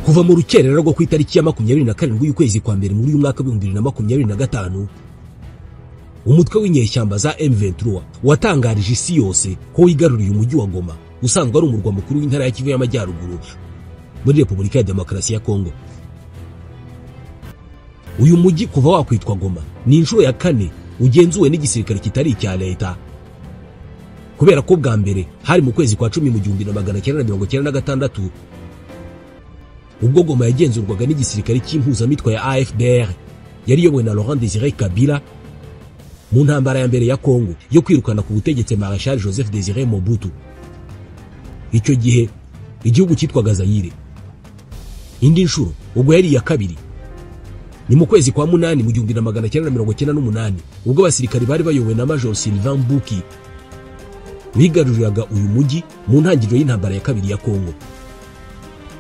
kuva mu rukerera rwo ku itariki ya 27 y'ukwezi kwa mbere muri uyu mwaka wa 2025 umutwe w'inyeshyamba za M23 watangarije isi yose ko wigaruriye umujyi wa Goma usanzwe ari umurwa mukuru w'intara ya Kivu y'Amajyaruguru muri Repubulika ya Demokarasi ya Kongo. Uyu mujyi kuva wakwitwa Goma ni inshuro ya 4 ugenzuwe n'igisirikare kitari icya leta, kubera ko bwa mbere hari mu kwezi kwa 10 mu 1996 ubwo Goma yagenzurwaga n'igisirikare cy'impuzamitwe ya AFDR yari yobowe na Laurent Désiré Kabila mu ntambara ya mbere ya Kongo yo kwirukana ku butegetsi Marshal Joseph Désiré Mobutu. Icyo gihe igihugu cyitwaga Zaire. Indi nshuro ubwo yari ya kabiri ni mu kwezi kwa 8 mu 1998 ubwo abasirikari bari bayobowe na Major Sylvain Buki bigaruriraga uyu mujyi mu ntangiriro y'intambara ya kabiri ya Kongo.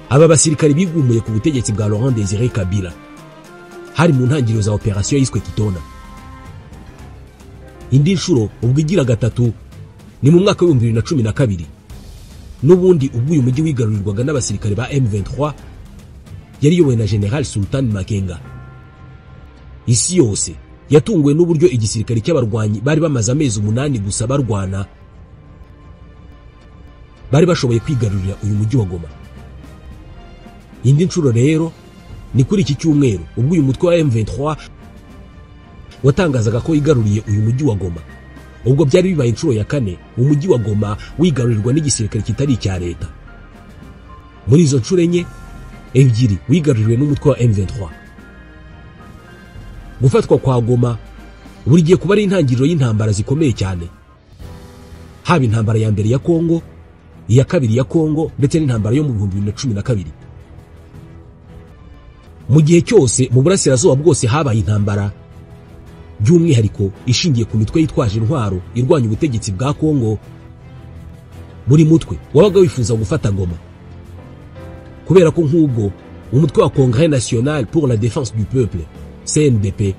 Aba basirikari bigumuye ku butegetsi bwa Laurent Désiré Kabila hari mu ntangiriro za operation yiswe Kitona. Indi nshuro ubwo igira gatatu ni mu mwaka wa 2012 n'ubundi ubwo uyu mujyi wigarurirwaga n'abasirikare ba M23 yari yobowe na General Sultan Makenga. Isi yose yatunguwe n'uburyo igisirikare cy'abarwanyi bari bamaze amezi 8 gusa barwana bari bashoboye kwigarurira uyu mujyi wa Goma. Indi nshuro rero ni kuri iki cyumweru ubwo uyu mutwe wa M23 watangazaga ko yigaruriye uyu mujyi wa Goma. Ubwo byari bibaye inshuro ya 4 umujyi wa Goma wigarurirwa n'igisirikare kitari icya leta. Muri izo nshuro enye ebyiri wigaruriwe n'umutwe wa M23. Gufatwa kwa Goma buri gihe kuba ari intangiriro y'intambara zikomeye cyane, haba intambara ya mbere ya Kongo, iya kabiri ya Kongo ndetse n'intambara yo mu 2012. Mu gihe cyose mu burasirazuba bwose habaye intambara, by'umwihariko ishingiye ku mitwe yitwaje intwaro irwanya ubutegetsi bwa Kongo, buri mutwe wabaga wifuza gufata Goma, kubera ko nk'ubwo umutwe wa Congrès National pour la Défense du Peuple CNDP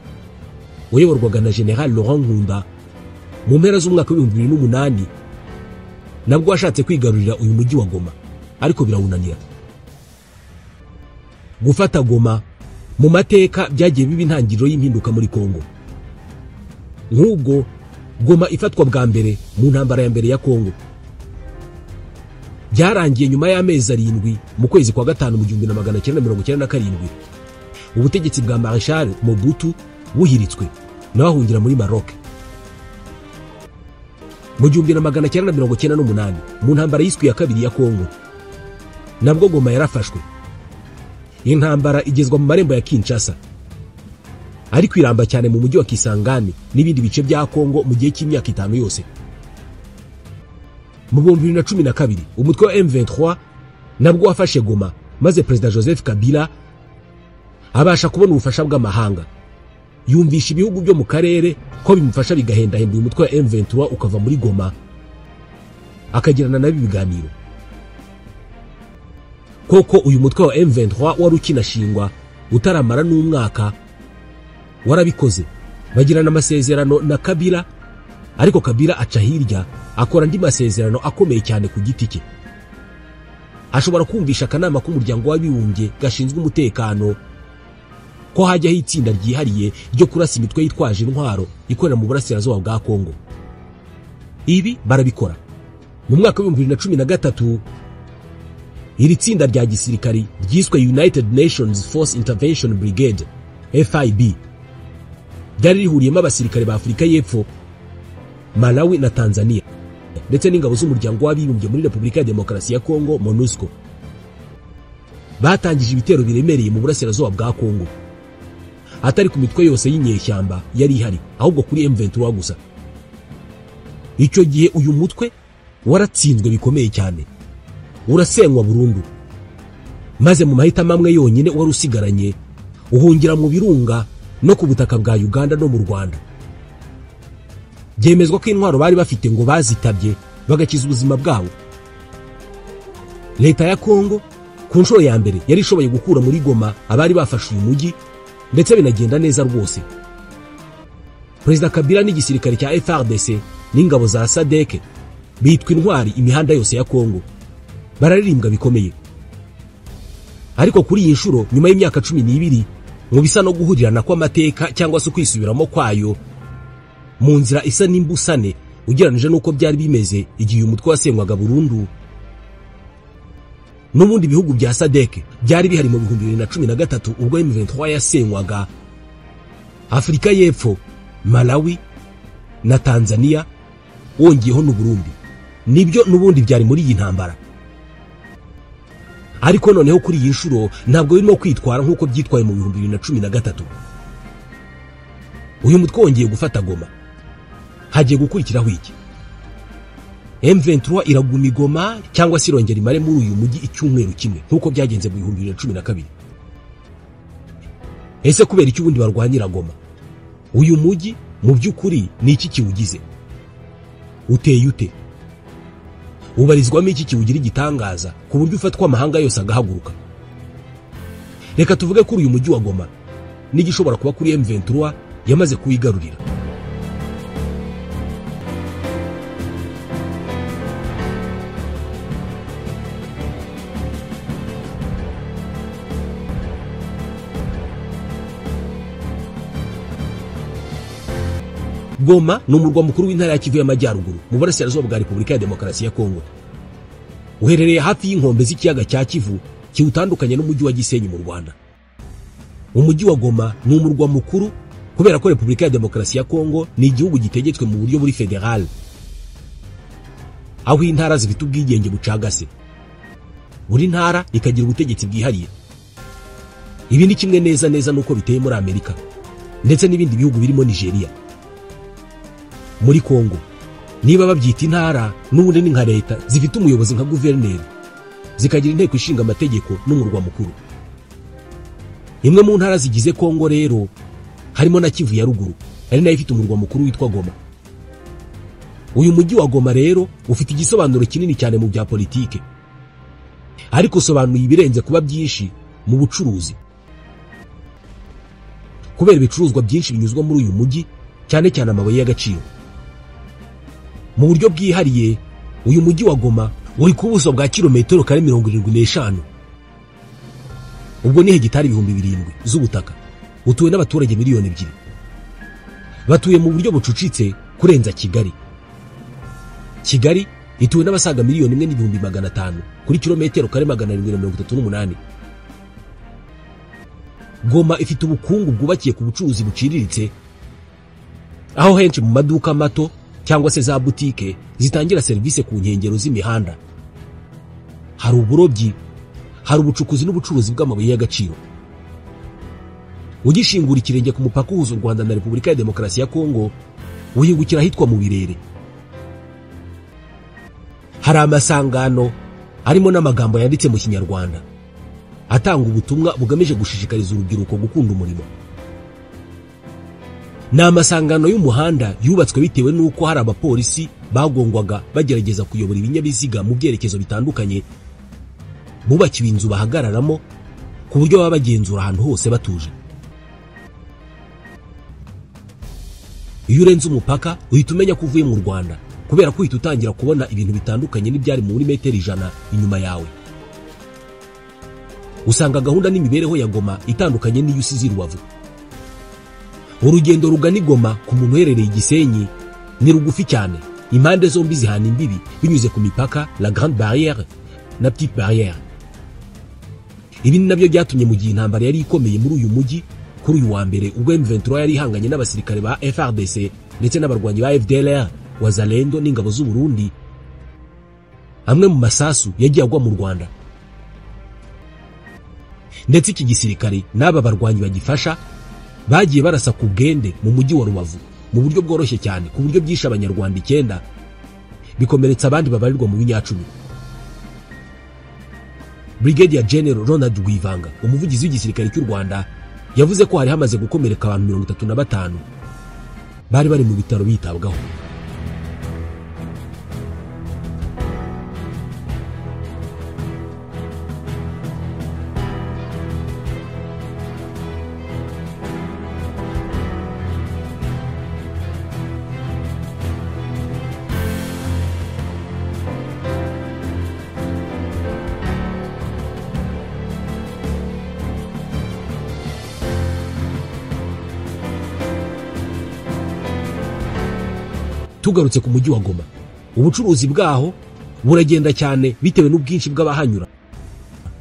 wayoborwaga na General Laurent Nkunda mu mpera z'umwaka wa 2008 nabwo washatse kwigarurira uyu mujyi wa Goma ariko birawunanira. Gufata Goma mu mateka byagiye biba intangiriro y'impinduka muri Kongo. Nk'ubwo Goma ifatwa bwa mbere mu ntambara ya mbere ya Kongo byarangiye nyuma y'amezi 7 mu kwezi kwa 5 mu 1997 ubutegetsi bwa Marshal Mobutu buhiritswe n'abahungira muri Maroc. Mu 1998 mu ntambara yiswe ya kabiri ya Kongo nabwo Goma yarafashwe. Intambara igezwa mu marembo ya Kinshasa ariko iramba cyane mu mujyi wa Kisangani n'ibindi bice bya Kongo mu gihe cy'imyaka 5 yose. Mu 2012 umutwe wa M23 nabwo wafashe Goma maze President Joseph Kabila abasha kubona ubufasha bw'amahanga. Yumvisha ibihugu byo mu karere ko bimufasha bigahendahenda umutwe wa M23 ukava muri Goma akagirana nabi ibiganiro. Koko uyu mutwe wa M23 wari ukinashingwa utaramara n'umwaka warabikoze bagirana amasezerano na Kabila, ariko Kabila aca hirya akora andi masezerano akomeye cyane ku giti cye. Ashobora kumvisha akanama k'umuryango w'abibumbye gashinzwe umutekano ko hajyaho itsinda ryihariye ryo kurasa imitwe yitwaje intwaro ikorera mu burasirazuba bwa Kongo. Ibi barabikora. Mu mwaka wa 2013 iri tsinda rya gisirikari ryiswe United Nations Force Intervention Brigade FIB ryari rihuriyemo abasirikare ba Afurika y'Epfo, Malawi na Tanzania ndetse n'ingabo z'umuryango w'abibumbye muri Repubulika ya Demokarasi ya Kongo MONUSCO. Batangije ibitero biremereye mu burasirazuba bwa Kongo, atari ku mitwe yose y'inyeshyamba yari ihari ahubwo kuri M23 gusa. Icyo gihe uyu mutwe waratsinzwe bikomeye cyane, urasenywa burundu, maze mu mahitamo amwe yonyine wari usigaranye uhungira mu birunga no ku butaka bwa Uganda no mu Rwanda. Byemezwa ko intwaro bari bafite ngo bazitabye bagakiza ubuzima bwabo. Leta ya Kongo ku nshuro ya mbere yari ishoboye gukura muri Goma abari bafashe uyu mujyi ndetse binagenda neza rwose. President Kabila n'igisirikare cya FARDC n'ingabo za SADC bitwa intwari imihanda yose ya Kongo, bararirimbwa bikomeye. ariko kuri iyi nshuro nyuma y'imyaka 12 mu bisa no guhurirana kw'amateka cyangwa se kwisubiramo kwayo mu nzira isa n'imbusane ugeranije nuko byari bimeze igihe uyu mutwe wasenywaga burundu. N'ubundi bihugu bya SADC byari bihari mu 2013 ubwo M23 yasenywaga. Afrika y'Epfo, Malawi na Tanzania wongeyeho n'u Burundi nibyo n'ubundi byari muri iyi ntambara. Ariko noneho kuri iyi nshuro ntabwo birimo kwitwara nk'uko byitwaye mu 2013. Uyu mutwe wongeye gufata Goma. Hagiye gukurikiraho iki? M23 iraguma Goma cyangwa se irongera imare muri uyu mujyi icyumweru kimwe nk'uko byagenze mu 2012. Ese kubera iki ubundi barwanyira Goma? Uyu mujyi mu by'ukuri ni iki kiwugize? Uteye ute? Ubarizwamo iki kiwugira igitangaza ku buryo ufatwa amahanga yose agahaguruka? Reka tuvuge kuri uyu mujyi wa Goma n'igishobora kuba kuri M23 yamaze kuwigarurira. Goma ni umurwa mukuru w'intara ya Kivu y'Amajyaruguru mu burasirazuba bwa Repubulika ya Demokarasi ya Kongo. Uherereye hafi y'inkombe z'ikiyaga cya Kivu kiwutandukanye n'umujyi wa Gisenyi mu Rwanda. Umujyi wa Goma ni umurwa mukuru kubera ko Repubulika ya Demokarasi ya Kongo ni igihugu gitegetswe mu buryo buri federal, aho intara zifite ubwigenge bucagase. Buri ntara ikagira ubutegetsi bwihariye. Ibi ni kimwe neza nuko biteye muri Amerika ndetse n'ibindi bihugu birimo Nigeria. Muri Kongo niba babyita intara n'ubundi ni nka leta zifite umuyobozi nka guverineri, zikagira inteko ishinga amategeko n'umurwa mukuru. Imwe mu ntara zigize Kongo rero harimo na Kivu ya ruguru, ari nayo ifite umurwa mukuru witwa Goma. Uyu mujyi wa Goma rero ufite igisobanuro kinini cyane mu bya politike, ariko sobanuye ibirenze kuba byinshi mu bucuruzi, kubera ibicuruzwa byinshi binyuzwa muri uyu mujyi, cyane cyane amabuye y'agaciro. Mu buryo bwihariye uyu mujyi wa Goma uri ku buso bwa kilometero kare 75, ubwo ni hegitari 7,000 z'ubutaka. Utuwe n'abaturage miliyoni 2. Batuye mu buryo bucucitse kurenza Kigali. Kigali ituwe n'abasaga miliyoni 1,500,000 kuri kilometero kare 738. Goma ifite ubukungu bwubakiye ku bucuruzi buciriritse, aho henshi mu maduka mato cyangwa se za butike zitangira serivisi ku nkengero z'imihanda. Hari uburobyi, hari ubucukuzi n'ubucuruzi bw'amabuye y'agaciro. Ugishingura ikirenge ku mupaka uhuza u Rwanda na Repubulika ya Demokarasi ya Kongo, uhingukira ahitwa mu Birere. Hari amasangano arimo n'amagambo yanditse mu Kinyarwanda atanga ubutumwa bugamije gushishikariza urubyiruko gukunda umurimo. Ni amasangano y'umuhanda yubatswe bitewe n'uko hari abapolisi bagongwaga bagerageza kuyobora ibinyabiziga mu byerekezo bitandukanye, bubakiwe inzu bahagararamo ku buryo baba bagenzura ahantu hose batuje. Iyo urenze umupaka uhita umenya ko uvuye mu Rwanda, kubera ko uhita utangira kubona ibintu bitandukanye n'ibyari muri metero 100 inyuma yawe. Usanga gahunda n'imibereho ya Goma itandukanye n'iyo usize Rubavu. Urugendo rugana Goma ku muntu uherereye Gisenyi ni rugufi cyane. Impande zombi zihana imbibi binyuze ku mipaka la Grande Barrière na Petite Barrière. Ibi ni nabyo byatumye mu gihe intambara yari ikomeye muri uyu mujyi kuri uyu wa mbere, ubwo M23 yari ihanganye n'abasirikare ba FARDC ndetse n'abarwanyi ba FDLR, Wazalendo n'ingabo z'u Burundi, amwe mu masasu yagiye agwa mu Rwanda. Ndetse iki gisirikare n'aba barwanyi bagifasha bagiye barasa ku bwende mu mujyi wa Rubavu mu buryo bworoshye cyane, ku buryo byishe abanyarwanda 9 bikomeretsa abandi babarirwa mu binyacumi. Brigadier General Ronald Rwivanga, umuvugizi w'igisirikare cy'u Rwanda, yavuze ko hari hamaze gukomereka abantu 35 bari bari mu bitaro bitabwaho. Tugarutse ku mujyi wa Goma, ubucuruzi bwaho buragenda cyane bitewe n'ubwinshi bw'abahanyura,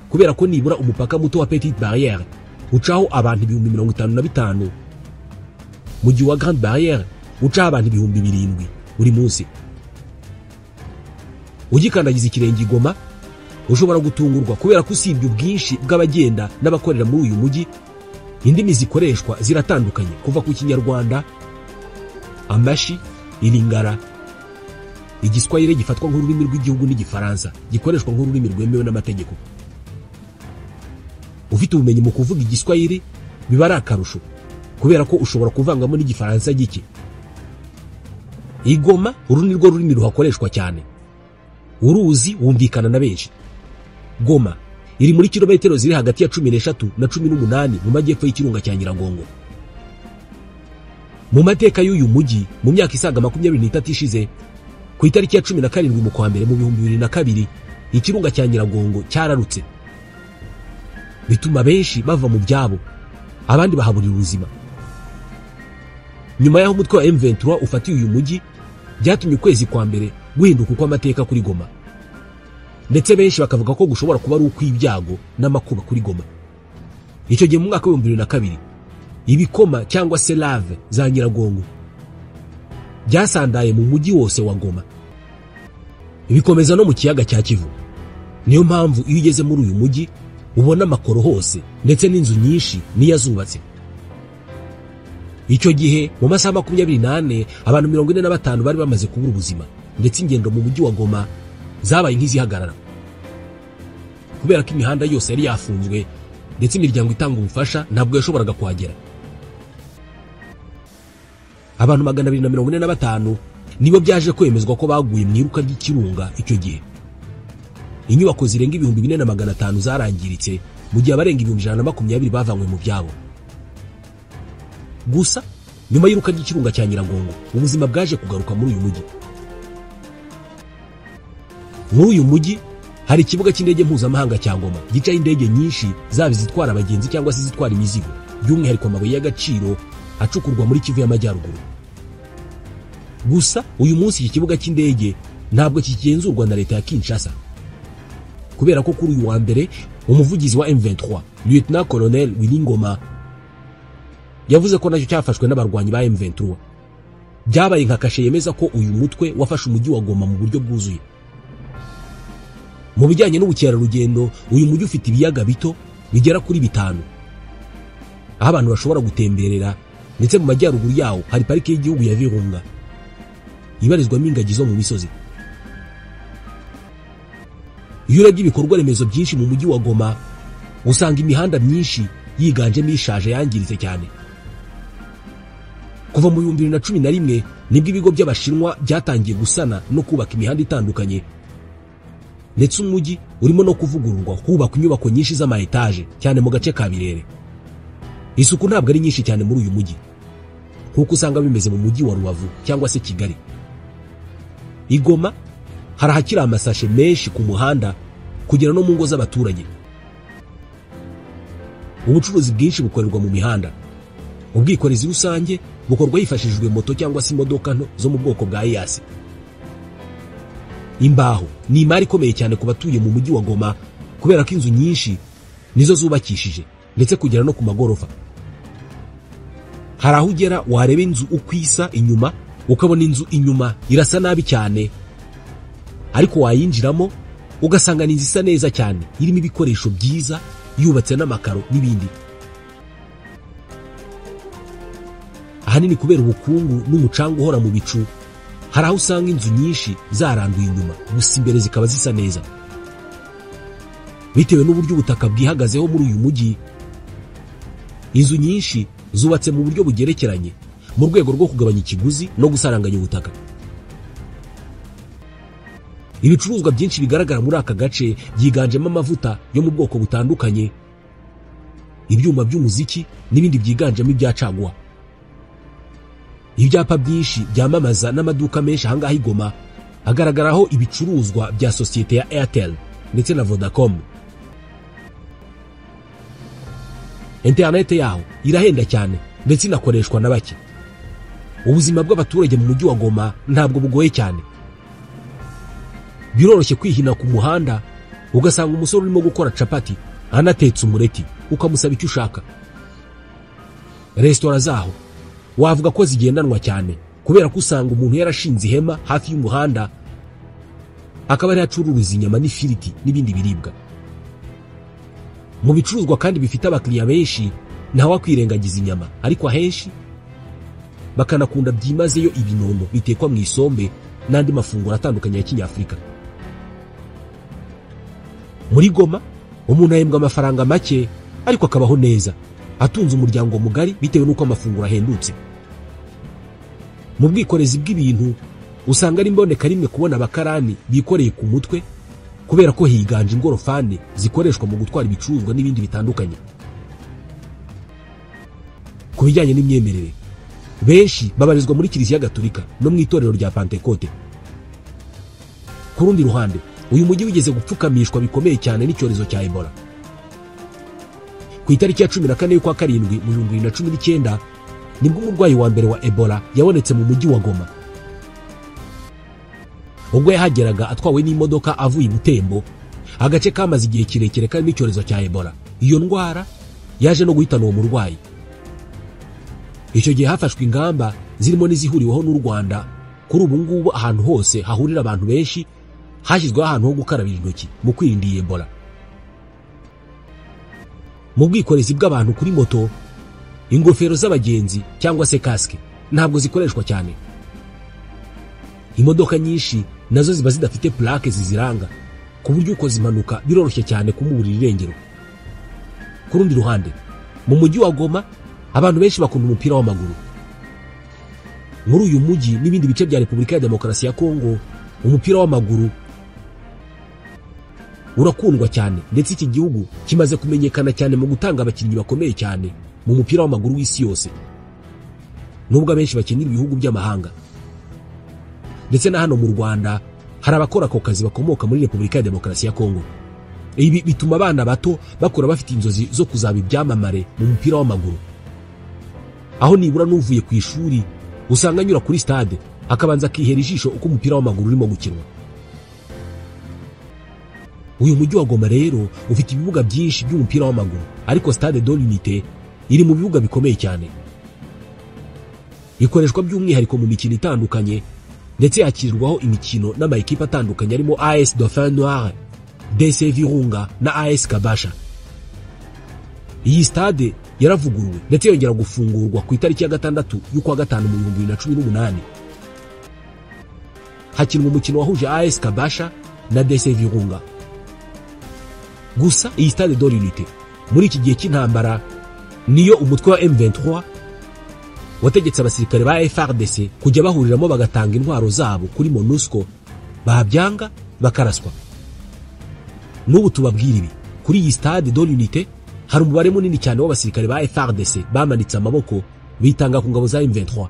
kubera ko nibura umupaka muto wa Petite Barrière ucaho abantu 55,000, mu gihe wa Grande Barrière ucaho abantu 7,000 buri munsi. Ugikandagiza ikirenge i Goma ushobora gutungurwa, kubera ko usibye ubwinshi bw'abagenda n'abakorera muri uyu mujyi, indimi zikoreshwa ziratandukanye kuva ku Kinyarwanda, Amashi, Ilingara, Igiswahili gifatwa nk'ururimi rw'igihugu n'Igifaransa gikoreshwa nk'ururimi rwemewe n'amategeko. Ufite ubumenyi mu kuvuga Igiswahili biba ari akarusho, kubera ko ushobora kuvangamo n'Igifaransa gike. I Goma uru ni rwo rurimi ruhakoreshwa cyane, uruzi wumvikana na benshi. Goma iri muri kilometero ziri hagati ya 13 na 18 mu majyepfo y'ikirunga cya Nyiragongo. Mu mateka y'uyu mujyi mu myaka isaga 23 ishize, ku itariki ya 17 mu kwa mbere mu 2002, ikirunga cya Nyiragongo cyararutse, bituma benshi bava mu byabo, abandi bahaburira ubuzima. Nyuma y'aho umutwe wa M23 ufatiye uyu mujyi, byatumye ukwezi kwa mbere guhinduka uko amateka kuri Goma, ndetse benshi bakavuga ko gushobora kuba ari ukw'ibyago n'amakuba kuri Goma. Icyo gihe mu mwaka wa 2002, ibikoma cyangwa se lave za Nyiragongo byasandaye mu mujyi wose wa Goma, bikomeza no mu kiyaga cya Kivu. Niyo mpamvu iyo ugeze muri uyu mujyi ubona amakoro hose, ndetse n'inzu nyinshi niyazubatse. Icyo gihe mu masaha 24 abantu 45 bari bamaze kubura ubuzima, ndetse ingendo mu mujyi wa Goma zabaye nk'izihagarara, kubera ko imihanda yose yari yafunzwe, ndetse imiryango itanga ubufasha ntabwo yashoboraga kuhagera. Abantu 245 nibo byaje kwemezwa ko baguye mu iruka ry'ikirunga icyo gihe. Inyubako zirenga 4,500 zarangiritse, mu gihe abarenga 120 bavanywe mu byabo. Gusa nyuma y'iruka ry'ikirunga cya Nyiragongo, ubuzima bwaje kugaruka muri uyu mujyi. Muri uyu mujyi hari ikibuga cy'indege mpuzamahanga cya Goma gicaho indege nyinshi, zaba zitwara abagenzi cyangwa se zitwara imizigo, by'umwihariko amabuye y'agaciro acukurwa muri Kivu y'Amajyaruguru. Gusa uyu munsi iki kibuga cy'indege ntabwo kigenzurwa na leta ya Kinshasa, kubera ko kuri uyu wa mbere umuvugizi wa M23 Lieutenant Colonel Willy Ngoma yavuze ko nacyo cyafashwe n'abarwanyi ba M23. Byabaye nka kashe yemeza ko uyu mutwe wafashe umujyi wa Goma mu buryo bwuzuye. Mu bijyanye n'ubukerarugendo, uyu mujyi ufite ibiyaga bito bigera kuri 5, aho abantu bashobora gutemberera, ndetse mu majyaruguru yawo hari parike y'igihugu ya Virunga ibarizwamo ingagi zo mu misozi. Iyo urebye ibikorwa remezo byinshi mu mujyi wa Goma, usanga imihanda myinshi yiganjemo ishaje yangiritse cyane. Kuva mu 2011 nibwo ibigo by'Abashinwa byatangiye gusana no kubaka imihanda itandukanye, ndetse umujyi urimo no kuvugururwa, hubakwa inyubako nyinshi z'ama etaje cyane mu gace ka Birere. Isuku ntabwo ari nyinshi cyane muri uyu mujyi kuko usanga bimeze mu mujyi wa Rubavu cyangwa se Kigali. I Goma hari ahakiri amasashe menshi ku muhanda kugera no mu ngo z'abaturage. Ubucuruzi bwinshi bukorerwa mu mihanda. Ubwikorezi rusange bukorwa hifashishijwe moto cyangwa se imodoka nto zo mu bwoko bwa EAC. Imbaho ni imari ikomeye cyane ku batuye mu mujyi wa Goma, kubera ko inzu nyinshi nizo zubakishije, ndetse kugera no ku magorofa. Hari aho ugera wareba inzu ukwisa inyuma, ukabona inzu inyuma irasa nabi cyane, ariko wayinjiramo ugasanga ni inzu isa neza cyane, irimo ibikoresho byiza, yubatse n'amakaro n'ibindi. Ahanini kubera ubukungu n'umucanga uhora mu bicu, hari aho usanga inzu nyinshi zaranduye inyuma, gusa imbere zikaba zisa neza. Bitewe n'uburyo ubutaka bwihagazeho muri uyu mujyi, inzu nyinshi zubatse mu buryo bugerekeranye, mu rwego rwo kugabanya ikiguzi no gusaranganya ubutaka. Ibicuruzwa byinshi bigaragara muri aka gace byiganjemo amavuta yo mu bwoko butandukanye, ibyuma by'umuziki n'ibindi byiganjemo ibya caguwa. Ibyapa byinshi byamamaza n'amaduka menshi ahangaha i Goma agaragaraho ibicuruzwa bya sosiyete ya Airtel ndetse na Vodacom. Internet yaho irahenda cyane ndetse inakoreshwa na bake. ubuzima bw'abaturage mu mujyi wa Goma ntabwo bugoye cyane. Biroroshye kwihina ku muhanda ugasanga umusore urimo gukora capati anatetse umureti ukamusaba icyo ushaka. Restaurant zaho wavuga ko zigendanwa cyane kubera ko usanga umuntu yarashinze ihema hafi y'umuhanda akaba ari acuruza inyama n'ifiriti n'ibindi biribwa. Mu bicuruzwa kandi bifite abakiriya benshi ntawa kwirengagiza inyama, ariko ahenshi bakanakunda byimazeyo ibinono bitekwa mu isombe n'andi mafunguro atandukanye ya Kinyafurika. Muri Goma umuntu ahembwa amafaranga make ariko akabaho neza, atunze umuryango mugari bitewe n'uko amafunguro ahendutse. Mu bwikorezi bw'ibintu usanga ari mboneka rimwe kubona abakarani bikoreye ku mutwe kubera ko higanje ingorofani zikoreshwa mu gutwara ibicuruzwa n'ibindi bitandukanye. Ku bijyanye n'imyemerere, benshi babarizwa muri Kiliziya Gatolika no mu itorero rya Pentecote. Ku rundi ruhande, uyu mujyi wigeze gupfukamishwa bikomeye cyane n'icyorezo cya Ebola. Ku itariki ya 14 y'ukwa karindwi mu 2019 nibwo umurwayi wa mbere wa Ebola yabonetse mu mujyi wa Goma. Ubwo yahageraga atwawe n'imodoka avuye Butembo, agace kamaze igihe kirekire karimo icyorezo cya Ebola. Iyo ndwara yaje no guhitana uwo murwayi. Icyo gihe hafashwe ingamba zirimo n'izihuriweho n'u Rwanda. Kuri ubu ngubu ahantu hose hahurira abantu benshi hashyizweho ahantu ho gukarabira intoki mu kwirinda Ebola. Mu bwikorezi bw'abantu kuri moto, ingofero z'abagenzi cyangwa se casque ntabwo zikoreshwa cyane. Imodoka nyinshi nazo ziba zidafite plaque ziziranga, ku buryo ukoze impanuka biroroshye cyane kumuburira irengero. Ku rundi ruhande, mu mujyi wa Goma abantu benshi bakunda umupira w'amaguru. Muri uyu mujyi n'ibindi bice bya Repubulika ya Demokarasi ya Kongo, umupira w'amaguru urakundwa cyane, ndetse iki gihugu kimaze kumenyekana cyane mu gutanga abakinnyi bakomeye cyane mu mupira w'amaguru w'isi yose. Nubwo abenshi bakinira ibihugu by'amahanga, ndetse na hano mu Rwanda hari abakora ako kazi bakomoka muri Repubulika ya Demokarasi ya Kongo. Ibi bituma abana bato bakura bafite inzozi zo kuzaba ibyamamare mu mupira w'amaguru, aho nibura n'uvuye ku ishuri usanga anyura kuri stade akabanza akihera ijisho uko umupira w'amaguru urimo gukinwa. Uyu mujyi wa Goma rero ufite ibibuga byinshi by'umupira w'amaguru, ariko Stade de l'Unité iri mu bibuga bikomeye cyane. Ikoreshwa by'umwihariko mu mikino itandukanye, ndetse yakirirwaho imikino n'amayikipe atandukanye arimo AS Dauphin Noir, DC Virunga na AS Kabasha. Iyi stade yaravuguruwe ndetse yongera gufungurwa ku itariki ya 6 y'ukwa gatanu mu 2018. Hakinwa umukino wahuje AS Kabasha na DC Virunga. Gusa iyi Stade de l'Unité muri iki gihe cy'intambara niyo umutwe wa M23 wategetse abasirikare ba FARDC kujya bahuriramo bagatanga intwaro zabo kuri MONUSCO, babyanga bakaraswa. N'ubu tubabwira ibi, kuri iyi Stade de l'Unité hari umubare munini cyane w'abasirikare ba FARDC bamanitse amaboko bitanga ku ngabo za M23.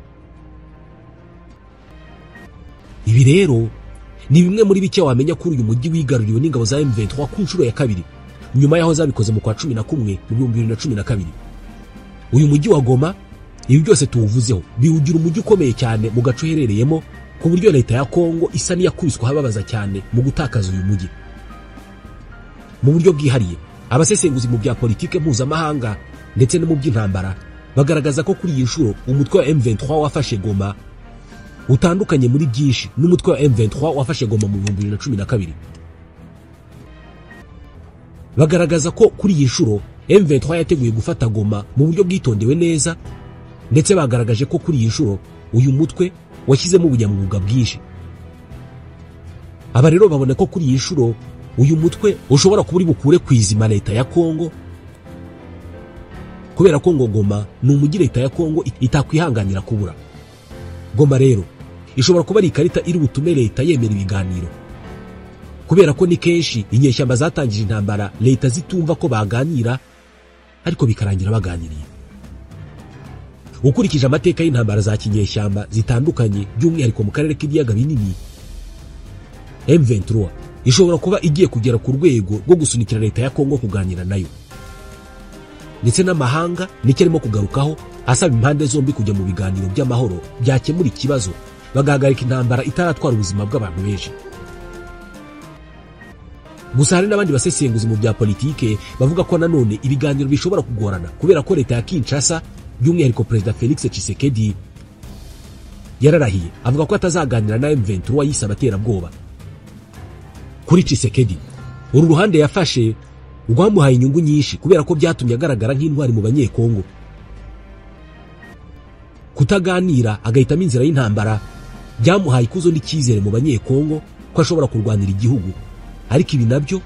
Ibi rero ni bimwe muri bike wamenya kuri uyu mujyi wigaruriwe n'ingabo za M23 ku nshuro ya kabiri nyuma yaho zabikoze mu kwa 11 mu 2012. Uyu mujyi wa Goma, ibi byose tuwuvuzeho, biwugira umujyi ukomeye cyane mu gace uherereyemo, ku buryo leta ya Kongo isa n'iyakubiswe hababaza cyane mu gutakaza uyu mujyi. Mu buryo bwihariye, abasesenguzi mu bya politike mpuzamahanga ndetse no mu by'intambara bagaragaza ko kuri iyi nshuro umutwe wa M23 wafashe Goma utandukanye muri byinshi n'umutwe wa M23 wafashe Goma mu 2012. Bagaragaza ko kuri iyi nshuro M23 yateguye gufata Goma mu buryo bwitondewe neza, ndetse bagaragaje ko kuri iyi nshuro uyu mutwe washyizemo ubunyamwuga bwinshi. Aba rero babona ko kuri iyi nshuro uyu mutwe ushobora kuba uri bukure kwizima leta ya Kongo, kubera ko ngo Goma ni umujyi leta ya Kongo itakwihanganira kubura. Goma rero ishobora kuba ari ikarita iri butume leta yemera ibiganiro, kubera ko ni kenshi inyeshyamba zatangije intambara leta zitumva ko baganira, ariko bikarangira baganiriye. Ukurikije amateka y'intambara za kinyeshyamba zitandukanye by'umwihariko mu karere k'ibiyaga binini, M23 ishobora kuba igiye kugera ku rwego rwo gusunikira leta ya Kongo kuganira nayo. Ndetse n'amahanga nicyo arimo kugarukaho asaba impande zombi kujya mu biganiro by'amahoro byakemura ikibazo bagahagarika intambara itaratwara ubuzima bw'abantu benshi. Gusa hari n'abandi basesenguzi mu bya politike bavuga ko nanone ibiganiro bishobora kugorana kubera ko leta ya Kinshasa by'umwihariko Perezida Felix Tshisekedi yararahiye avuga ko atazaganira na M23 yise abaterabwoba. Kuri Tshisekedi uru ruhande yafashe rwamuhaye inyungu nyinshi kubera ko byatumye agaragara nk'intwari mu banyekongo. Kutaganira agahitamo inzira y'intambara byamuhaye ikuzo n'icyizere mu banyekongo ko ashobora kurwanira igihugu, ariko ibi nabyo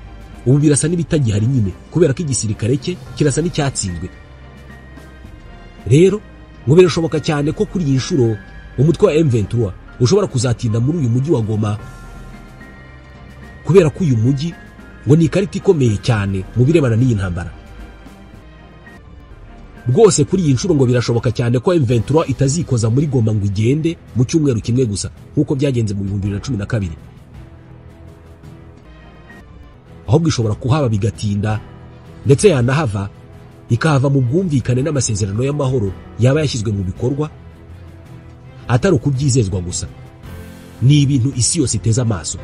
ubu birasa n'ibitagihari nyine kubera ko igisirikare cye kirasa n'icyatsinzwe. Rero ngo birashoboka cyane ko kuri iyi nshuro umutwe wa M23 ushobora kuzatinda muri uyu mujyi wa Goma, kubera ko uyu mujyi ngo ni ikarita ikomeye cyane mu birebana n'iyi ntambara. Rwose kuri iyi nshuro ngo birashoboka cyane ko M23 itazikoza muri Goma ngo igende mu cyumweru kimwe gusa nk'uko byagenze mu 2012, ahubwo ishobora kuhaba bigatinda ndetse yanahava ikahava mu bwumvikane n'amasezerano y'amahoro yaba yashyizwe mu bikorwa atari ukubyizezwa gusa. Ni ibintu isi yose iteze amaso.